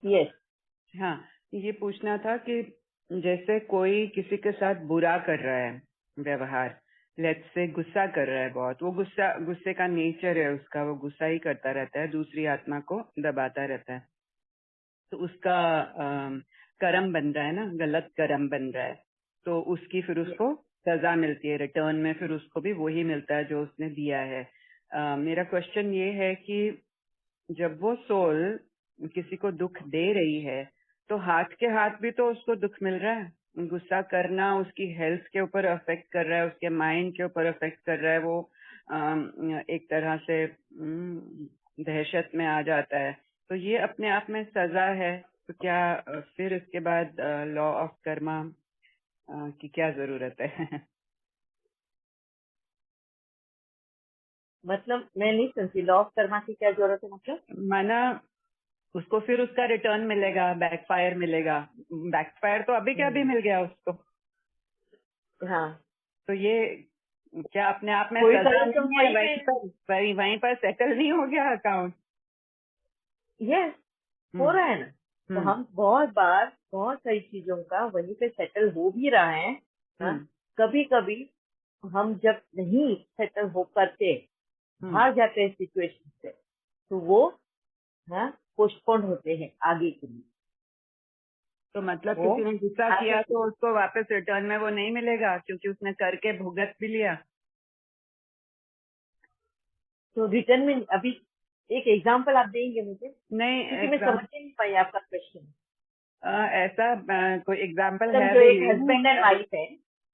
Yes. हाँ, ये पूछना था कि जैसे कोई किसी के साथ बुरा कर रहा है व्यवहार, लेट्स से गुस्सा कर रहा है बहुत, वो गुस्से का नेचर है उसका, वो गुस्सा ही करता रहता है, दूसरी आत्मा को दबाता रहता है, तो उसका कर्म बन रहा है ना, गलत कर्म बन रहा है, तो उसकी फिर उसको सजा मिलती है, रिटर्न में फिर उसको भी वही मिलता है जो उसने दिया है। मेरा क्वेश्चन ये है कि जब वो सोल किसी को दुख दे रही है, तो हाथ के हाथ भी तो उसको दुख मिल रहा है। गुस्सा करना उसकी हेल्थ के ऊपर अफेक्ट कर रहा है, उसके माइंड के ऊपर अफेक्ट कर रहा है, वो एक तरह से दहशत में आ जाता है, तो ये अपने आप में सजा है। तो क्या फिर इसके बाद लॉ ऑफ कर्मा की क्या जरूरत है? मतलब मैं नहीं समझी, लॉ ऑफ कर्मा की क्या जरूरत है मतलब? माना उसको फिर उसका रिटर्न मिलेगा, बैकफायर मिलेगा। बैकफायर तो अभी क्या भी मिल गया उसको, हाँ, तो ये क्या अपने आप में कोई सजा करे तो नहीं है? वही पे। वहीं पर सेटल नहीं हो गया अकाउंट? यस, हो हम्म। रहा है ना। तो हम्म। हम बहुत बार बहुत सारी चीजों का वहीं पे सेटल हो भी रहा है। हाँ, हम्म। कभी कभी हम जब नहीं सेटल हो करते, हम्म। भाग जाते हैं सिचुएशन से, तो वो हाँ पोस्टपोन होते हैं आगे के लिए। तो मतलब वो किसी ने गुस्सा आगे किया के तो लिए। उसको वापस रिटर्न में वो नहीं मिलेगा, क्योंकि उसने करके भुगत भी लिया। तो रिटर्न में अभी एक एग्जांपल आप देंगे मुझे, नहीं, क्योंकि मैं समझ ही नहीं पाई आपका क्वेश्चन। ऐसा कोई एग्जाम्पल मतलब है जो भी एक हस्बैंड एंड नहीं। वाइफ है,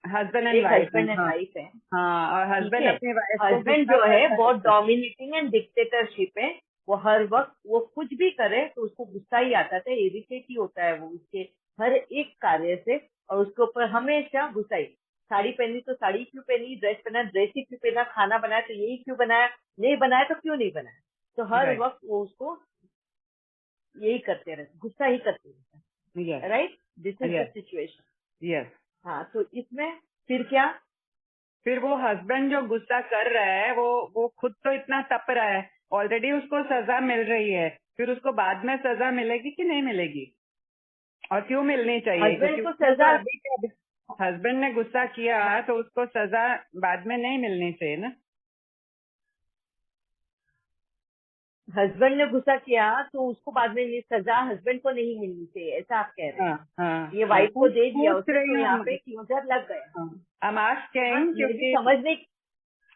हस्बैंड एंड एक वाइफ है, हस्बैंड एंड हाँ। वाइफ है, हाँ, और ठीक हस्बैंड है। अपनी वाइफ को हस्बैंड गुस्सा जो है करता बहुत रहता है। डोमिनेटिंग एंड डिक्टेटरशिप है। वो हर वक्त वो कुछ भी करे तो उसको गुस्सा ही आता था, इरिटेट ही होता है वो उसके हर एक कार्य से, और उसके ऊपर हमेशा गुस्सा ही। साड़ी पहनी तो साड़ी क्यों पहनी, ड्रेस पहना ड्रेस ही क्यों पहना, खाना बनाया तो यही क्यों बनाया, नहीं बनाया तो क्यों नहीं बनाया। तो हर राइट। वक्त वो उसको यही करते रहते, गुस्सा ही करते रहते, yes. Right. This is the yes. Situation. Yes. हाँ, तो इसमें फिर क्या? फिर वो हस्बैंड जो गुस्सा कर रहा है, वो खुद तो इतना तप रहा है, ऑलरेडी उसको सजा मिल रही है, फिर उसको बाद में सजा मिलेगी कि नहीं मिलेगी? और क्यों मिलनी चाहिए? हस्बैंड क्योंकि को उसने तो सजा, अभी के अभी हस्बैंड ने गुस्सा किया, तो उसको सजा बाद में नहीं मिलनी चाहिए ना? हस्बैंड ने गुस्सा किया तो उसको बाद में ये सजा हस्बैंड को नहीं मिलनी चाहिए, ऐसा आप कह रहे हैं? हाँ, हाँ, ये हाँ, वाइफ को दे दिया पूछ उसने रही तो यहाँ हूँ। पे क्लोजर लग गया। आई एम हाँ, आस्किंग, मैं भी क्योंकि समझने।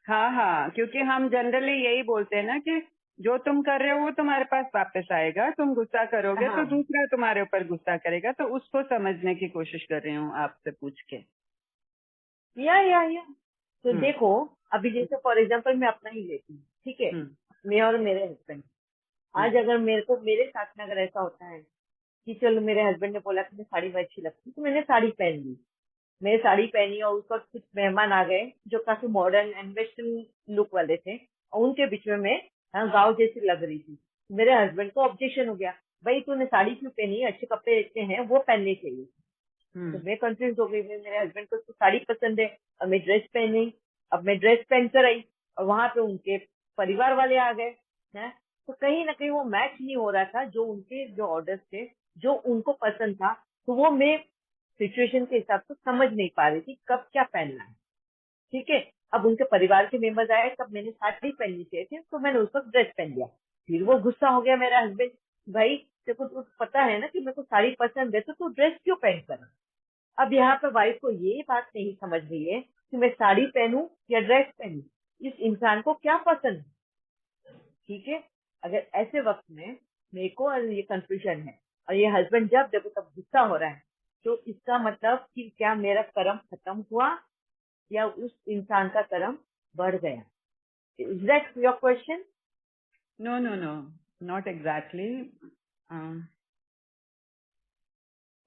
हाँ, हाँ, क्योंकि हम जनरली यही बोलते हैं ना कि जो तुम कर रहे हो वो तुम्हारे पास वापस आएगा, तुम गुस्सा करोगे तो हाँ, दूसरा तुम्हारे ऊपर गुस्सा करेगा, तो उसको समझने की कोशिश कर रही हूँ आपसे पूछ के। या तो हम्म। देखो, अभी जैसे फॉर एग्जाम्पल मैं अपना ही लेती हूँ, ठीक है। हम्म। मैं और मेरे हस्बैंड, हम्म। आज अगर मेरे को मेरे साथ में अगर ऐसा होता है कि चलो मेरे हस्बैंड ने बोला कि मैं साड़ी में अच्छी लगती है, तो मैंने साड़ी पहन ली। मैं साड़ी पहनी और उस वक्त कुछ मेहमान आ गए जो काफी मॉडर्न एंड वेस्टर्न लुक वाले थे, और उनके बीच में मैं गाँव जैसी लग रही थी। मेरे हस्बैंड को ऑब्जेक्शन हो गया, भाई तूने साड़ी क्यों पहनी, अच्छे कपड़े अच्छे हैं वो पहनने चाहिए। तो हम्म। मैं कंफ्यूज हो गई, मेरे हस्बैंड को तो साड़ी पसंद है और मैं ड्रेस पहनी। अब मैं ड्रेस पहन कर आई और वहां पे उनके परिवार वाले आ गए हैं, तो कहीं ना कहीं वो मैच नहीं हो रहा था, जो उनके जो ऑर्डर्स थे जो उनको पसंद था। तो वो मैं सिचुएशन के हिसाब से समझ नहीं पा रही थी कब क्या पहनना है, ठीक है। अब उनके परिवार के मेंबर्स आए तब मैंने साड़ी पहननी चाहिए थी, तो मैंने उस वक्त ड्रेस पहन लिया। फिर वो गुस्सा हो गया मेरा हस्बैंड, भाई तेरे को तो पता है ना कि मेरे को साड़ी पसंद है, तो तू ड्रेस क्यों पहन कर। अब यहाँ पर वाइफ को ये बात नहीं समझ रही है कि मैं साड़ी पहनूं या ड्रेस पहनूं, इस इंसान को क्या पसंद है, ठीक है। अगर ऐसे वक्त में मेरे को ये कंफ्यूजन है और ये हस्बैंड जब देखो तब गुस्सा हो रहा है, तो इसका मतलब कि क्या मेरा कर्म खत्म हुआ या उस इंसान का कर्म बढ़ गया? Is that your question? No, no, no, not exactly.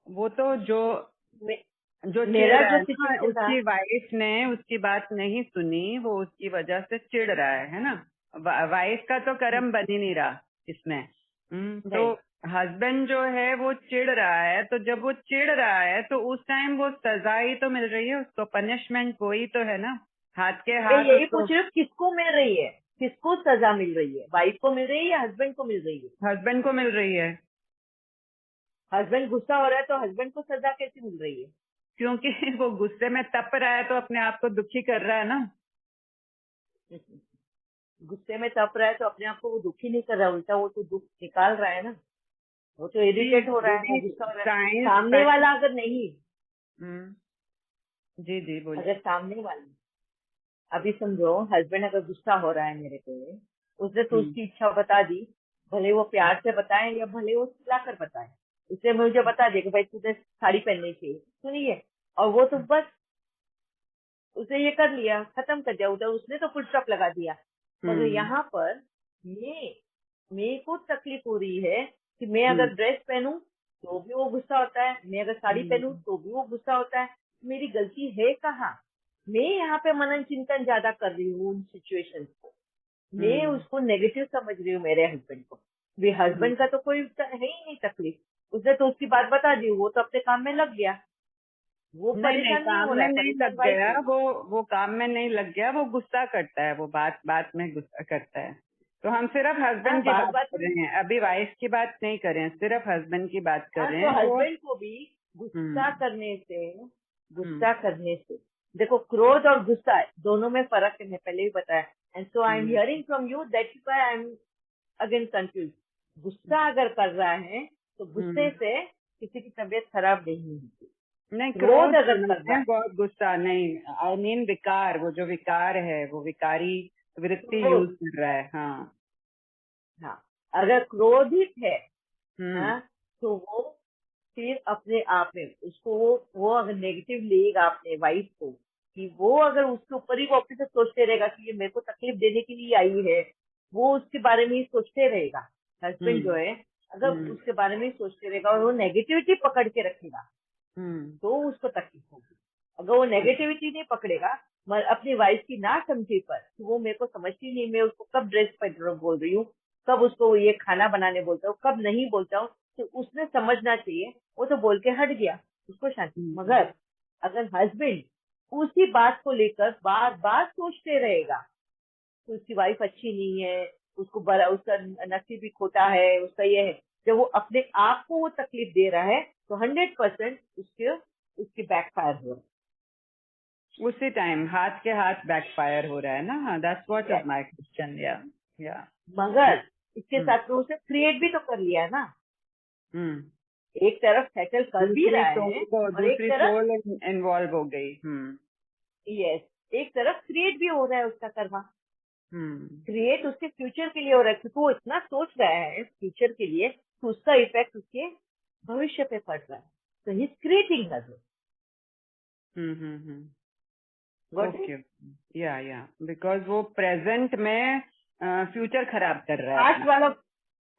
वो तो जो जो चिढ़ मेरा रहा जो है ना, सिचुएशन था। उसकी वाइफ ने उसकी बात नहीं सुनी, वो उसकी वजह से चिढ़ रहा है ना। वाइफ का तो कर्म बन ही नहीं रहा इसमें। तो नहीं, हस्बैंड जो है वो चिढ़ रहा है, तो जब वो चिढ़ रहा है तो उस टाइम वो सजा ही तो मिल रही है उसको, पनिशमेंट वही तो है ना, हाथ के मैं हाथ यही उसको। पूछ रही हूँ किसको मिल रही है, किसको सजा मिल रही है, वाइफ को मिल रही है या हस्बैंड को मिल रही है? हस्बैंड को मिल रही है। हस्बैंड गुस्सा हो रहा है तो हस्बैंड को सजा कैसे मिल रही है? क्योंकि वो गुस्से में तप रहा है तो अपने आप को दुखी कर रहा है ना। गुस्से में तप रहा है तो अपने आप को वो दुखी नहीं कर रहा, उल्टा वो तो दुख निकाल रहा है ना। वो तो जी इरिटेट हो रहा है, वो दीदी, गुस्सा हो रहा है। साइंस सामने साइंस वाला अगर नहीं, जी जी बोलिए। अगर सामने वाला, अभी समझो हस्बैंड अगर गुस्सा हो रहा है मेरे पे, उसने तो हम्म उसकी इच्छा बता दी, भले वो प्यार से बताए या भले वो चिल्लाकर बताए, उसने मुझे बता दिया कि भाई तुझे साड़ी पहननी चाहिए, सुनिए, और वो तो बस उसने ये कर लिया, खत्म कर दिया, उधर उसने तो फुल स्टॉप लगा दिया। मगर हम्म यहाँ पर मैं मेरे को तकलीफ हो रही है कि मैं हम्म अगर ड्रेस पहनूं तो भी वो गुस्सा होता है, मैं अगर साड़ी पहनूं हम्म तो भी वो गुस्सा होता है। मेरी गलती है कहाँ? मैं यहाँ पे मनन चिंतन ज्यादा कर रही हूँ उन सिचुएशन को, मैं हम्म उसको नेगेटिव समझ रही हूँ मेरे हस्बैंड को। वे हम्म। हस्बैंड का तो कोई है ही नहीं तकलीफ, उसने तो उसकी बात बता दी, वो तो अपने काम में लग गया, वो नहीं नहीं, परेशान नहीं काम हो रहा में है, नहीं परेशान लग वाइफ गया है। वो काम में नहीं लग गया, वो गुस्सा करता है, वो बात बात में गुस्सा करता है। तो हम सिर्फ हाँ, हस्बैंड की बात बात बात कर में। रहे हैं, अभी वाइफ की बात नहीं कर रहे हैं, सिर्फ हस्बैंड की बात कर हाँ, रहे तो हैं वो। हस्बैंड को भी गुस्सा हम्म करने से, हम्म गुस्सा करने से, देखो क्रोध और गुस्सा दोनों में फर्क है, मैं पहले ही बताया। And so I am hmm hearing from you that I am again confuse. गुस्सा अगर कर रहा है तो गुस्से हम्म। से किसी की तबीयत खराब नहीं होती। नहीं, क्रोध क्रोध अगर नहीं कर रहा है, है, बहुत गुस्सा नहीं, आई मीन विकार, वो जो विकार है वो विकारी वृत्ति यूज क्रोध, कर रहा है। हाँ। हाँ, अगर क्रोधित है, हम्म हाँ, तो वो फिर अपने आप में उसको वो अगर नेगेटिव लेगा अपने वाइफ को, कि वो अगर उसके ऊपर ही वो अपने से सोचते रहेगा कि ये मेरे को तकलीफ देने के लिए आई है, वो उसके बारे में ही सोचते रहेगा। हस्बैंड जो हम्म है अगर हम्म उसके बारे में ही सोचते रहेगा और वो नेगेटिविटी पकड़ के रखेगा हम्म तो उसको तकलीफ होगी। अगर वो नेगेटिविटी नहीं पकड़ेगा, मैं अपनी वाइफ की ना समझी पर कि वो मेरे को समझती नहीं, मैं उसको कब ड्रेस पहन बोल रही हूँ, कब उसको ये खाना बनाने बोलता हूँ, कब नहीं बोलता हूँ, तो उसने समझना चाहिए। वो तो बोल के हट गया, उसको शांति। हम्म मगर अगर हस्बैंड उसी बात को लेकर बार बार सोचते रहेगा तो उसकी वाइफ अच्छी नहीं है, उसको बड़ा, उसका नसीब भी खोटा है, उसका ये है, जब वो अपने आप को वो तकलीफ दे रहा है तो 100% उसके बैकफायर हो रहा उसी टाइम हाथ के हाथ बैकफायर हो रहा है ना। हाँ, दैट्स व्हाट है। Is my question. या मगर इसके हम्म साथ में उसने क्रिएट भी तो कर लिया है ना, हम्म। एक तरफ सेटल कर भी रहा है और एक दूसरी तरफ, सोल इन्वॉल्व हो गई। यस, एक तरफ क्रिएट भी हो रहा है उसका कर्मा। हम्म क्रिएट उसके फ्यूचर के लिए हो रहा है, क्योंकि वो इतना सोच रहा है फ्यूचर के लिए तो उसका इफेक्ट उसके भविष्य पे पड़ रहा है। तो ही creating hmm. Got okay. It. या बिकॉज वो प्रेजेंट में फ्यूचर खराब कर रहा है पास्ट अपना। वाला,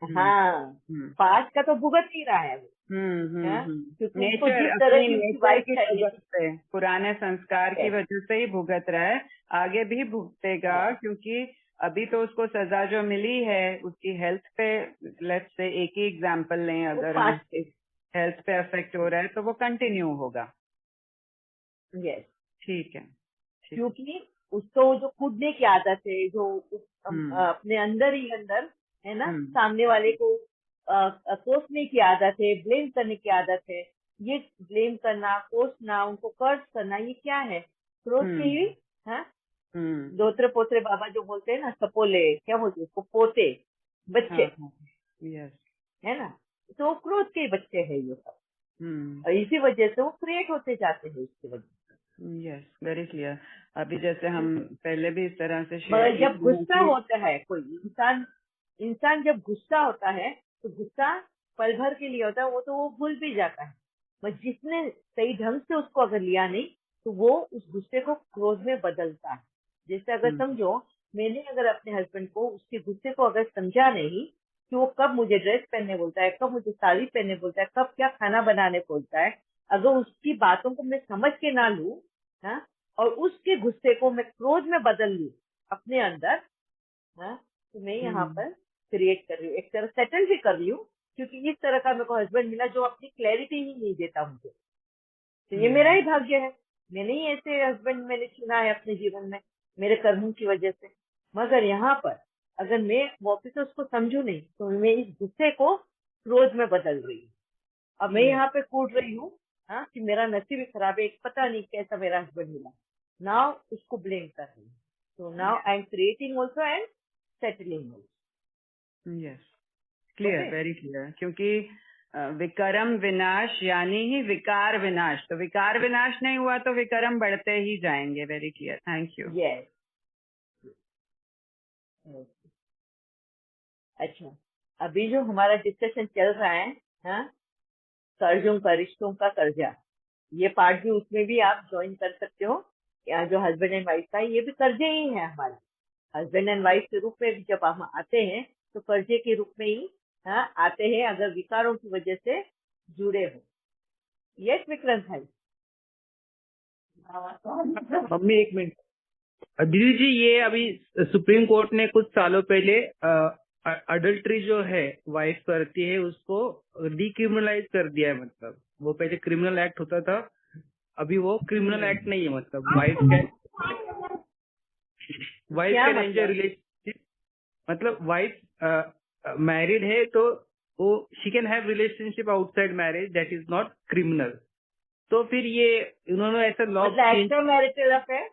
हम्म हाँ, हम्म पास्ट का तो भुगत ही रहा है वो, हाँ? क्योंकि उसको नेचर, जिस तरह अपनी की उसकी नेचर वाइफ की चाहिए वजह थी। से, पुराने संस्कार की यस, वजह से ही भुगत रहा है, आगे भी भुगतेगा, यस, क्योंकि अभी तो उसको सजा जो मिली है उसकी हेल्थ पे, लेट्स से एक ही एग्जांपल लें, वो अगर हम पास्ट पे। हेल्थ पे अफेक्ट हो रहा है तो वो कंटिन्यू होगा। यस, ठीक है। ठीक है। क्योंकि उसको जो कूदने की आदत है, जो हम्म अपने अंदर ही अंदर है ना, हम्म सामने वाले को कोसने की आदत है, ब्लेम करने की आदत है। ये ब्लेम करना, कोसना, उनको कर्ज करना, ये क्या है? क्रोध के हम्म ही, हाँ, हम्म। दोत्रे पोत्रे बाबा जो बोलते हैं ना, सपोले क्या बोलते हैं उसको, पोते, बच्चे, हाँ हाँ। यस। है ना, तो वो क्रोध के बच्चे हैं ये सब। हम्म। और इसी वजह से वो क्रिएट होते जाते हैं इसकी वजह यस, वेरी क्लियर। अभी जैसे हम से। पहले भी इस तरह से शेयर मगर किए जब हैं गुस्सा कि होता है कोई इंसान, इंसान जब गुस्सा होता है तो गुस्सा पल भर के लिए होता है, वो तो वो भूल भी जाता है। पर जिसने सही ढंग से उसको अगर लिया नहीं तो वो उस गुस्से को क्रोध में बदलता है। जैसे अगर हम्म समझो, मैंने अगर अपने हस्बैंड को उसके गुस्से को अगर समझा नहीं कि वो कब मुझे ड्रेस पहनने बोलता है, कब मुझे साड़ी पहनने बोलता है, कब क्या खाना बनाने बोलता है, अगर उसकी बातों को मैं समझ के ना लूं, हाँ, और उसके गुस्से को मैं क्रोध में बदल लूं अपने अंदर, हाँ, तो मैं यहाँ हम्म पर क्रिएट कर रही हूँ, एक तरह सेटल भी कर रही हूँ, क्योंकि इस तरह का मेरे को हस्बैंड मिला जो अपनी क्लैरिटी ही नहीं देता मुझे। तो ये मेरा ही हम्म भाग्य है, मैंने ही ऐसे हस्बैंड मैंने चुना है अपने जीवन में, मेरे कर्मों की वजह से। मगर यहाँ पर अगर मैं वापिस से उसको समझू नहीं तो मैं इस गुस्से को क्रोध में बदल रही हूँ। अब मैं यहाँ पे कूद रही हूँ, हाँ, कि मेरा नसीब ही खराब है, एक पता नहीं कैसा मेरा हस्बैंड मिला, नाउ उसको ब्लेम कर रही हूँ। तो now I am creating also and settling also. Yes, clear, okay, very clear. क्योंकि विकर्म विनाश यानी ही विकार विनाश, तो विकार विनाश नहीं हुआ तो विकर्म बढ़ते ही जाएंगे। Very clear, thank you. Yes. अच्छा, अभी जो हमारा डिस्कशन चल रहा है, हाँ, कर्जों का, रिश्तों का कर्जा, ये पार्ट भी, उसमें भी आप ज्वाइन कर सकते हो। या जो हस्बैंड एंड वाइफ का है, ये भी कर्जे ही है हमारे। हस्बैंड एंड वाइफ के रूप में भी जब हम आते हैं तो कर्जे के रूप में ही, हाँ, आते हैं, अगर विकारों की वजह से जुड़े हो। यस विक्रांत भाई। मम्मी एक मिनट। दीदी जी, ये अभी सुप्रीम कोर्ट ने कुछ सालों पहले अडल्ट्री जो है वाइफ करती है उसको डिक्रिमिनलाइज कर दिया है। मतलब वो पहले क्रिमिनल एक्ट होता था, अभी वो क्रिमिनल एक्ट नहीं है। मतलब वाइफ क्या कैन एंजॉय मतलब? रिलेशनशिप। मतलब वाइफ मैरिड है तो वो she can have relationship outside marriage, that is not criminal. तो फिर ये उन्होंने ऐसा लॉ मतलब चेंज। Extra marital affair?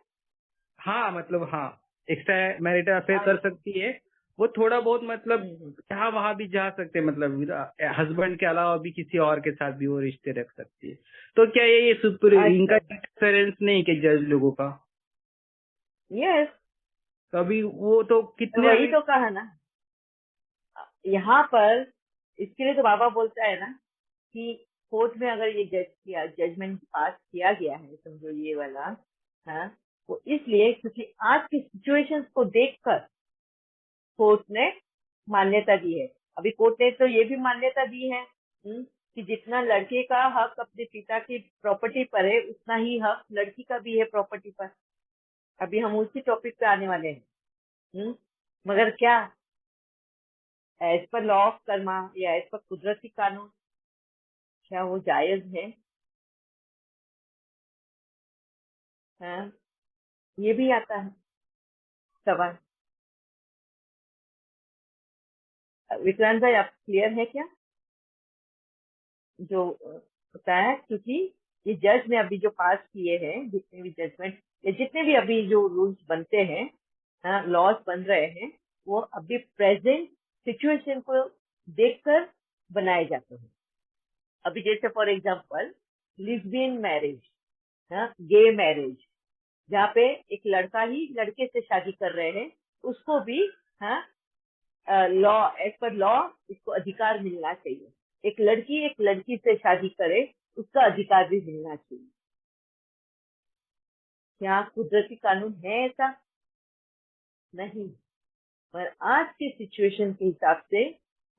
हाँ मतलब हाँ, एक्स्ट्रा मैरिटल अफेयर कर अच्छा। सकती है वो, थोड़ा बहुत मतलब जहाँ वहां भी जा सकते हैं। मतलब हस्बैंड के अलावा भी किसी और के साथ भी वो रिश्ते रख सकती है। तो क्या ये सुपर इनका अच्छा। इंटरफेरेंस नहीं कि जज लोगों का? यस, तो अभी वो तो तो कितने वही अभी। तो कहा ना यहाँ पर। इसके लिए तो बाबा बोलता है ना कि कोर्ट में अगर ये जजमेंट पास किया गया है, समझो ये वाला, हाँ, वो इसलिए क्योंकि आज की सिचुएशंस को देखकर कोर्ट ने मान्यता दी है। अभी कोर्ट ने तो ये भी मान्यता दी है, कि जितना लड़के का हक अपने पिता की प्रॉपर्टी पर है, उतना ही हक लड़की का भी है प्रॉपर्टी पर। अभी हम उसी टॉपिक पे आने वाले हैं। मगर क्या as per law of Karma या एज पर कुदरती कानून, क्या वो जायज है? हाँ, ये भी आता है सवाल। विक्रांत भाई, आप क्लियर है क्या जो बताया? क्योंकि ये जज ने अभी जो पास किए हैं, जितने भी जजमेंट या जितने भी अभी जो रूल्स बनते हैं, लॉज बन रहे हैं, वो अभी प्रेजेंट सिचुएशन को देखकर बनाए जाते हैं। अभी जैसे for example lesbian marriage, gay marriage, जहाँ पे एक लड़का ही लड़के से शादी कर रहे हैं, उसको भी, हाँ, लॉ, एज पर लॉ उसको अधिकार मिलना चाहिए। एक लड़की से शादी करे, उसका अधिकार भी मिलना चाहिए। क्या कुदरती कानून है ऐसा? नहीं। पर आज के सिचुएशन के हिसाब से,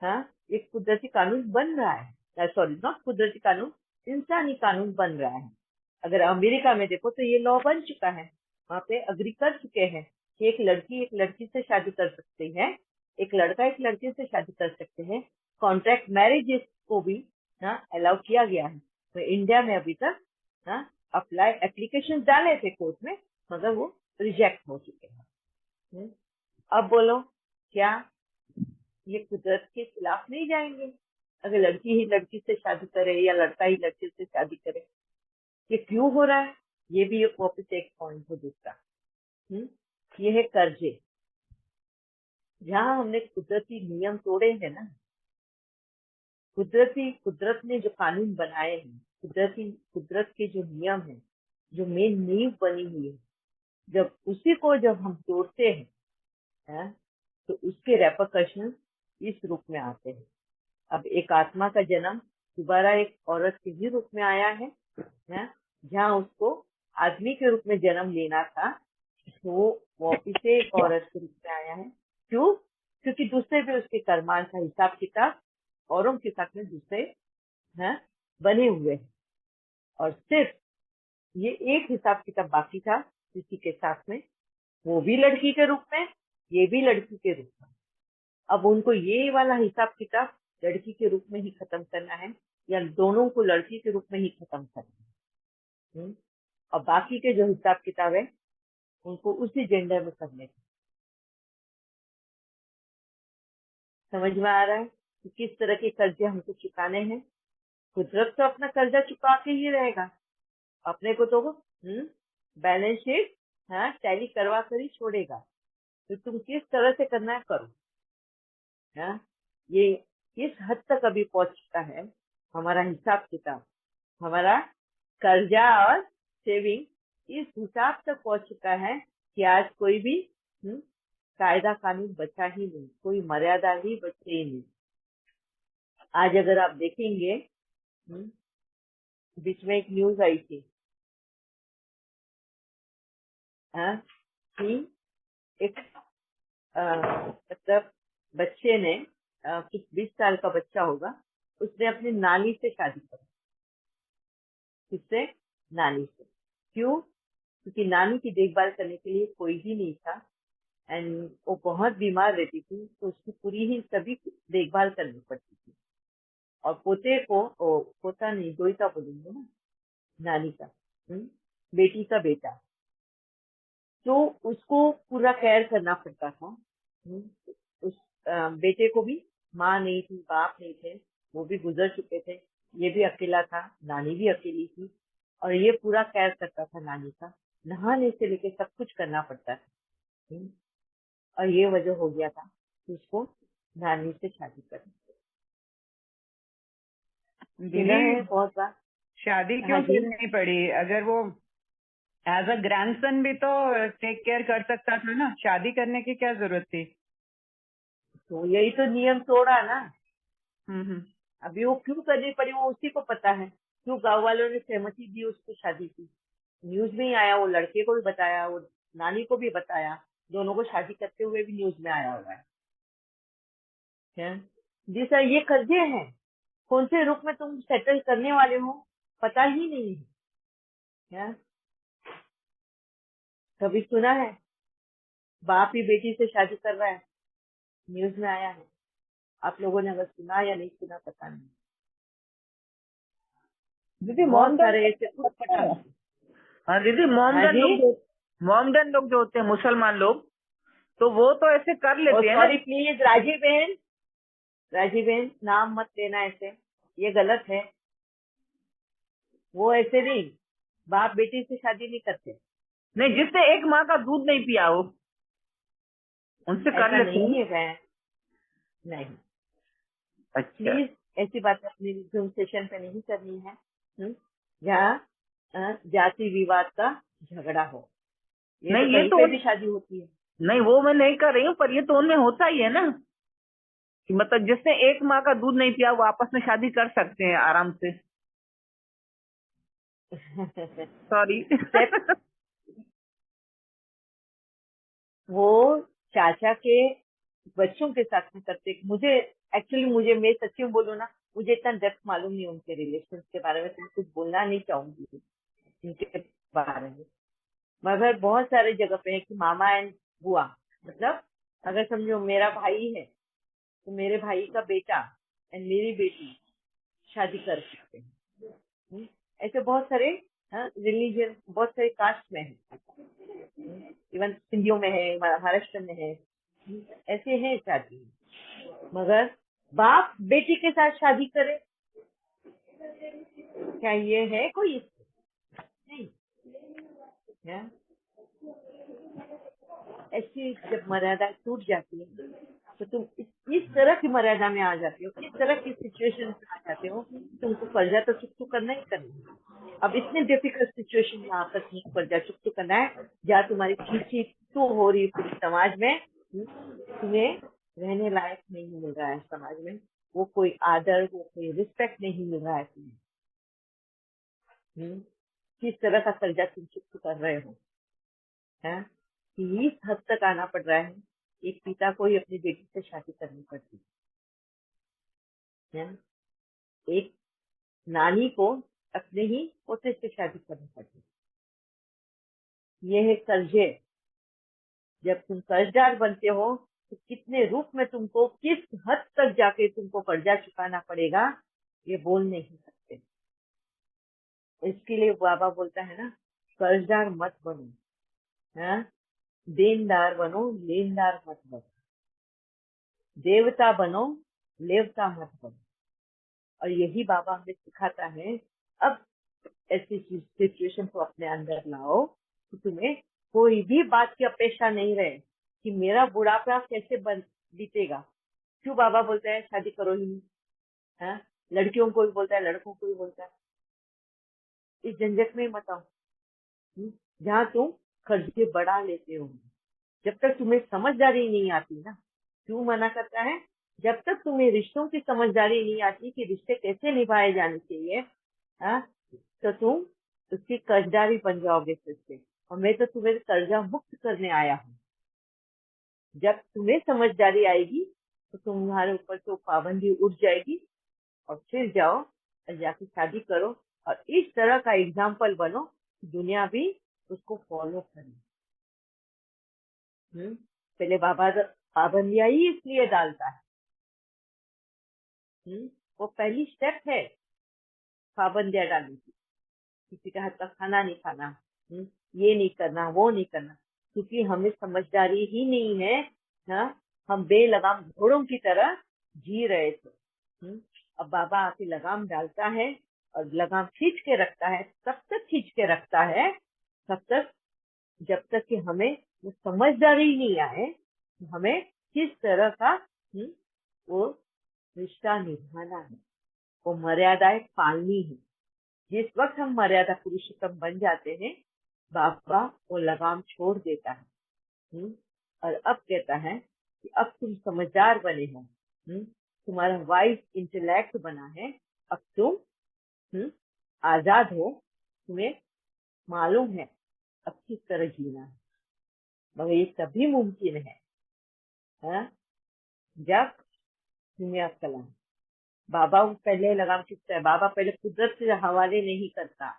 हाँ, एक कुदरती कानून बन रहा है। सॉरी, नॉट कुदरती कानून, इंसानी कानून बन रहा है। अगर अमेरिका में देखो तो ये लॉ बन चुका है, वहाँ पे अग्री कर चुके हैं कि एक लड़की से शादी कर सकती है, एक लड़का एक लड़की से शादी कर सकते हैं। कॉन्ट्रैक्ट मैरिजेस को भी ना अलाउ किया गया है। तो इंडिया में अभी तक ना अप्लाई एप्लीकेशन डाले थे कोर्ट में, मगर वो रिजेक्ट हो चुके हैं। अब बोलो, क्या ये कुदरत के खिलाफ नहीं जाएंगे अगर लड़की ही लड़की से शादी करे या लड़का ही लड़के से शादी करे? ये क्यों हो रहा है? ये भी एक वापस एक पॉइंट है दूसरा। ये है कर्जे। जहाँ हमने कुदरती नियम तोड़े हैं ना, कुदरत ने जो कानून बनाए हैं, कुदरत के जो नियम है, जो मेन नींव बनी हुई है, जब हम तोड़ते हैं, तो उसके रेपरकशन इस रूप में आते हैं। अब एक आत्मा का जन्म दोबारा एक औरत के ही रूप में आया है, जहाँ उसको आदमी के रूप में जन्म लेना था, वो वापिस से एक औरत के रूप में आया है। क्यों? क्योंकि दूसरे भी उसके कर्मान का हिसाब किताब औरों के साथ में दूसरे हैं बने हुए हैं, और सिर्फ ये एक हिसाब किताब बाकी था किसी के साथ में, वो भी लड़की के रूप में, ये भी लड़की के रूप में। अब उनको ये वाला हिसाब किताब लड़की के रूप में ही खत्म करना है, या दोनों को लड़की के रूप में ही खत्म करना है। और बाकी के जो हिसाब किताब है उनको उसी जेंडर में करने का। समझ में आ रहा है कि किस तरह के कर्जे हमको चुकाने हैं? कुदरत तो अपना कर्जा चुका के ही रहेगा, अपने को तो बैलेंस शीट टैली करवा कर ही छोड़ेगा। तो तुम किस तरह से करना है करो। हाँ, ये इस हद तक अभी पहुंच चुका है हमारा हिसाब किताब, हमारा कर्जा और सेविंग इस हिसाब तक पहुंच चुका है कि आज कोई भी कायदा कानून बचा ही नहीं, कोई मर्यादा ही बची ही नहीं। आज अगर आप देखेंगे, बीच में एक न्यूज आई थी कि एक मतलब बच्चे ने कुछ 20 साल का बच्चा होगा, उसने अपनी नानी से शादी करी। किससे? नानी से। क्यों? क्योंकि नानी की देखभाल करने के लिए कोई भी नहीं था एंड वो बहुत बीमार रहती थी, तो उसकी पूरी ही सभी देखभाल करनी पड़ती थी। और पोते को पोता नहीं, दोहिता बोलेंगे ना, नानी का बेटी का बेटा, तो उसको पूरा केयर करना पड़ता था। उस बेटे को भी माँ नहीं थी, बाप नहीं थे, वो भी गुजर चुके थे, ये भी अकेला था, नानी भी अकेली थी, और ये पूरा केयर करता था नानी का, नहाने से लेके सब कुछ करना पड़ता था। और ये वजह हो गया था कि उसको नानी से शादी करनी। सुना है दीदी बहुत बार। शादी हाँ क्यों जी, करनी पड़ी? अगर वो एज अ ग्रैंडसन भी तो टेक केयर कर सकता था ना, शादी करने की क्या जरूरत थी? तो यही तो नियम तोड़ा ना। हम्म। अभी वो क्यों करनी पड़ी वो उसी को पता है, क्यों गांव वालों ने सहमति दी उसको शादी की। न्यूज में ही आया, वो लड़के को भी बताया, वो नानी को भी बताया, दोनों को शादी करते हुए भी न्यूज में आया हुआ है। जी सर, ये कर्जे हैं, कौन से रूप में तुम सेटल करने वाले हो पता ही नहीं है। क्या कभी सुना है बाप ही बेटी से शादी कर रहा है? न्यूज में आया है, आप लोगों ने अगर सुना या नहीं सुना पता नहीं। दीदी बहुत मोमडन सारे ऐसे कुछ पटा। हाँ दीदी, हाँ जी, मोमडन लोग जो होते हैं मुसलमान लोग, तो वो तो ऐसे कर और लेते हैं ना। सॉरी प्लीज राजीव बहन नाम मत लेना ऐसे, ये गलत है। वो ऐसे नहीं, बाप बेटी से शादी नहीं करते, नहीं, जिसने एक माँ का दूध नहीं पिया हो उनसे कर ऐसा लेते हैं। नहीं है बहन, नहीं। अच्छा। प्लीज ऐसी बात अपनी जूम सेशन पे नहीं करनी है, जहाँ जाति विवाद का झगड़ा हो। ये तो नहीं, ये कहीं तो पे भी शादी होती है। नहीं, वो मैं नहीं कर रही हूँ, पर ये तो उनमें होता ही है ना कि मतलब जिसने एक माँ का दूध नहीं पिया वो आपस में शादी कर सकते हैं आराम से। सॉरी। Except वो चाचा के बच्चों के साथ में करते। मुझे मैं सच्ची में बोलूँ ना, मुझे इतना डेप्थ मालूम नहीं उनके रिलेशन के बारे में, तो मैं कुछ बोलना नहीं चाहूंगी उनके बारे में। मगर बहुत सारे जगह पे है कि मामा एंड बुआ, मतलब अगर समझो मेरा भाई है तो मेरे भाई का बेटा एंड मेरी बेटी शादी कर सकते हैं। ऐसे बहुत सारे रिलीजन, बहुत सारे कास्ट में है, इवन सिंधियों में है, महाराष्ट्र में है, ऐसे है शादी। मगर बाप बेटी के साथ शादी करे, क्या ये है कोई इसमें? नहीं है। ऐसी जब मर्यादा टूट जाती है तो तुम इस तरह की मर्यादा में आ जाते हो, इस तरह की सिचुएशन में आ जाते हो, तुमको कर्जा तो चुकता करना ही करना है। अब इतने डिफिकल्ट सिचुएशन में आकर तुमको कर्जा चुकता करना है, जहाँ तुम्हारी खींची तो हो रही है पूरी समाज में, तुम्हें रहने लायक नहीं मिल रहा है समाज में, वो कोई आदर, वो कोई रिस्पेक्ट नहीं मिल रहा है तुम्हें। किस तरह का कर्जा तुम चुकता कर रहे हो, है कि इस हद तक आना पड़ रहा है। एक पिता को ही अपनी बेटी से शादी करनी पड़ती है, एक नानी को अपने ही पोते से शादी करनी पड़ती है। ये है कर्जे। जब तुम कर्जदार बनते हो तो कितने रूप में तुमको, किस हद तक जाके तुमको कर्जा चुकाना पड़ेगा, ये बोल नहीं सकते। इसके लिए बाबा बोलता है ना, कर्जदार मत बनो, हाँ? देनदार बनो, लेनदार मत बनो, देवता बनो, लेवता मत बनो। और यही बाबा हमें सिखाता है। अब ऐसी सिचुएशन को अपने अंदर लाओ कि तुम्हें कोई भी बात की अपेक्षा नहीं रहे कि मेरा बुढ़ापा कैसे बीतेगा। क्यों बाबा बोलते हैं शादी करो ही नहीं, है? लड़कियों को भी बोलता है, लड़कों को भी बोलता है। इस झंझट में मत आओ जहाँ तुम कर्जे बढ़ा लेते हो। जब तक तुम्हें समझदारी नहीं आती ना, क्यों मना करता है? जब तक तुम्हें रिश्तों की समझदारी नहीं आती कि रिश्ते कैसे निभाए जाने चाहिए, हाँ, तो तुम उसकी कर्जदारी बन जाओगे फिर से। और मैं तो तुम्हें कर्जा मुक्त करने आया हूँ। जब तुम्हें समझदारी आएगी तो तुम्हारे ऊपर तो पाबंदी उठ जाएगी और फिर जाओ और जाके शादी करो और इस तरह का एग्जाम्पल बनो, दुनिया भी उसको फॉलो करे। पहले बाबा पाबंदियां ही इसलिए डालता है। वो पहली स्टेप है पाबंदियां डालने की। किसी का हाथ का खाना नहीं खाना, ये नहीं करना, वो नहीं करना, क्योंकि हमें समझदारी ही नहीं है। हाँ, हम बेलगाम घोड़ों की तरह जी रहे थे। अब बाबा आके लगाम डालता है और लगाम खींच के रखता है। तब तक खींच के रखता है तब तक जब तक कि हमें वो समझदारी नहीं आए हमें किस तरह का वो रिश्ता निभाना है, वो मर्यादाएं पालनी है। जिस वक्त हम मर्यादा पुरुषोत्तम बन जाते हैं, बाबा वो लगाम छोड़ देता है। और अब कहता है कि अब तुम समझदार बने हो, तुम्हारा वाइज इंटेलेक्ट बना है, अब तुम आजाद हो, तुम्हें मालूम है अब किस तरह जीना है। मगर ये तभी मुमकिन है जब तुम्हें अक्ल आए। बाबा पहले लगाम खींचता है, बाबा पहले कुदरत से हवाले नहीं करता।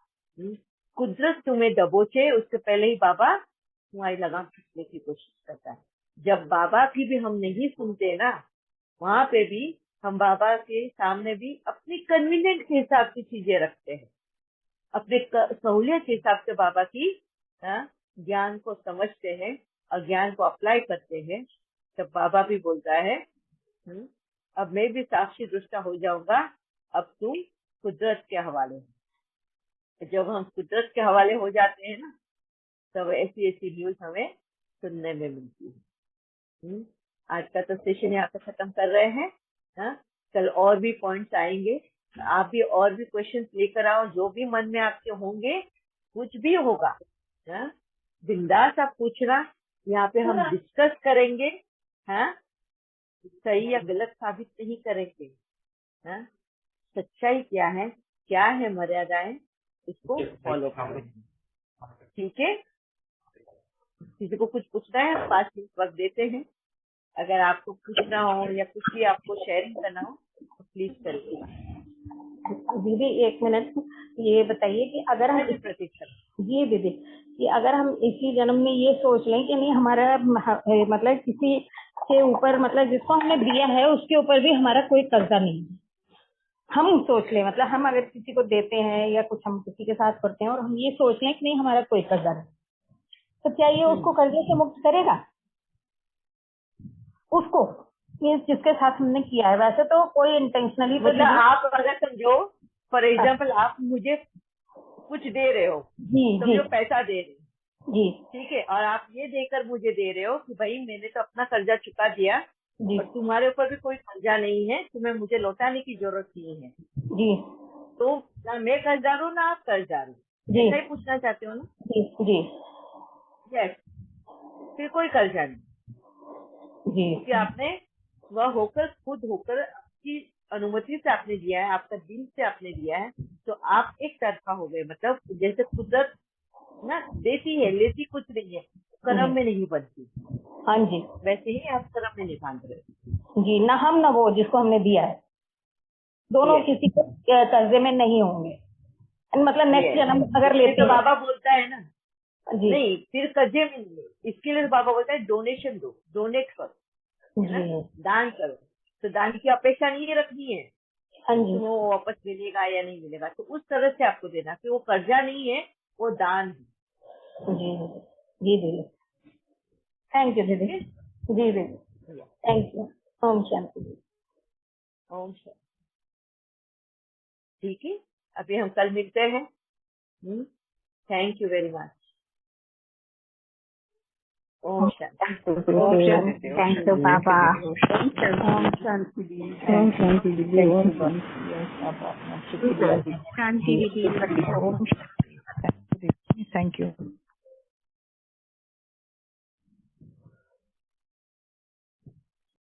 कुदरत तुम्हें दबोचे उससे पहले ही बाबा तुम्हारी लगाम खींचने की कोशिश करता है। जब बाबा की भी हम नहीं सुनते ना, वहां पे भी हम बाबा के सामने भी अपनी कन्वीनियंट के हिसाब की चीजें रखते हैं, अपने सहूलियत के हिसाब से बाबा की ज्ञान को समझते हैं और ज्ञान को अप्लाई करते हैं। तब बाबा भी बोलता है अब मैं भी साक्षी दृष्टा हो जाऊंगा, अब तुम कुदरत के हवाले हो। जब हम कुदरत के हवाले हो जाते हैं ना, तब ऐसी ऐसी न्यूज हमें सुनने में मिलती है। आज का तो सेशन यहाँ पे खत्म कर रहे हैं। कल और भी पॉइंट्स आएंगे, आप भी और भी क्वेश्चंस लेकर आओ, जो भी मन में आपके होंगे, कुछ भी होगा बिंदास आप पूछना, यहाँ पे हम डिस्कस करेंगे। सही या गलत साबित नहीं करेंगे। सच्चाई क्या है मर्यादाएं, इसको फॉलो करेंगे। ठीक है, किसी को कुछ पूछना है, 5 मिनट वक्त देते हैं। अगर आपको पूछना हो या कुछ भी आपको शेयरिंग करना हो तो प्लीज करिए। दीदी 1 मिनट, ये बताइए कि अगर हम जी दीदी, कि अगर हम इसी जन्म में ये सोच लें कि नहीं हमारा मतलब किसी के ऊपर, मतलब जिसको हमने दिया है उसके ऊपर भी हमारा कोई कर्जा नहीं है, हम सोच लें, मतलब हम अगर किसी को देते हैं या कुछ हम किसी के साथ करते हैं और हम ये सोच लें कि नहीं हमारा कोई कर्जा नहीं, तो क्या ये उसको कर्जे से मुक्त करेगा? उसको जिसके साथ हमने किया है, वैसे तो कोई इंटेंशनली, मतलब आप अगर समझो फॉर एग्जाम्पल आप मुझे कुछ दे रहे हो, समझो पैसा दे रहे हो जी, ठीक है, और आप ये देकर मुझे दे रहे हो कि भाई मैंने तो अपना कर्जा चुका दिया और तुम्हारे ऊपर भी कोई कर्जा नहीं है, तुम्हें मुझे लौटाने की जरूरत नहीं है जी, तो ना मैं कर्जदार हूँ ना आप कर्जदार हो, ऐसा ही पूछना चाहते हो ना? जी यस, फिर कोई कर्जा नहीं जी, क्योंकि आपने वह होकर खुद होकर आपकी अनुमति से आपने दिया है, आपका दिल से आपने दिया है, तो आप एक तरफा हो गए। मतलब जैसे कुदरत ना देती है, लेती कुछ नहीं है, कर्म में नहीं बनती। हाँ जी, वैसे ही आप कर्म में नहीं बांध रहे जी, ना हम ना वो जिसको हमने दिया है, दोनों किसी को कर्जे में नहीं होंगे। मतलब नेक्स्ट जन्म अगर लेते तो बाबा बोलता है ना जी, नहीं फिर कर्जे में नहीं, इसके लिए बाबा बोलता है डोनेशन दो, डोनेट करो, दान करो। तो दान की अपेक्षा नहीं रखनी है तुम्हें वो वापस मिलेगा या नहीं मिलेगा, तो उस तरह से आपको देना कि वो कर्जा नहीं है, वो दान है। जी जी दीदी, थैंक यू दीदी। जी दीदी, थैंक यू। ओम शांति। ओम शांति। ठीक है, अभी हम कल मिलते हैं। Thank you very much. ओम शांति। ओम शांति। थैंक यू बाबा। ओम शांति दीदी। ओम शांति दीदी। ओम शांति। शांति दीदी। Thank you.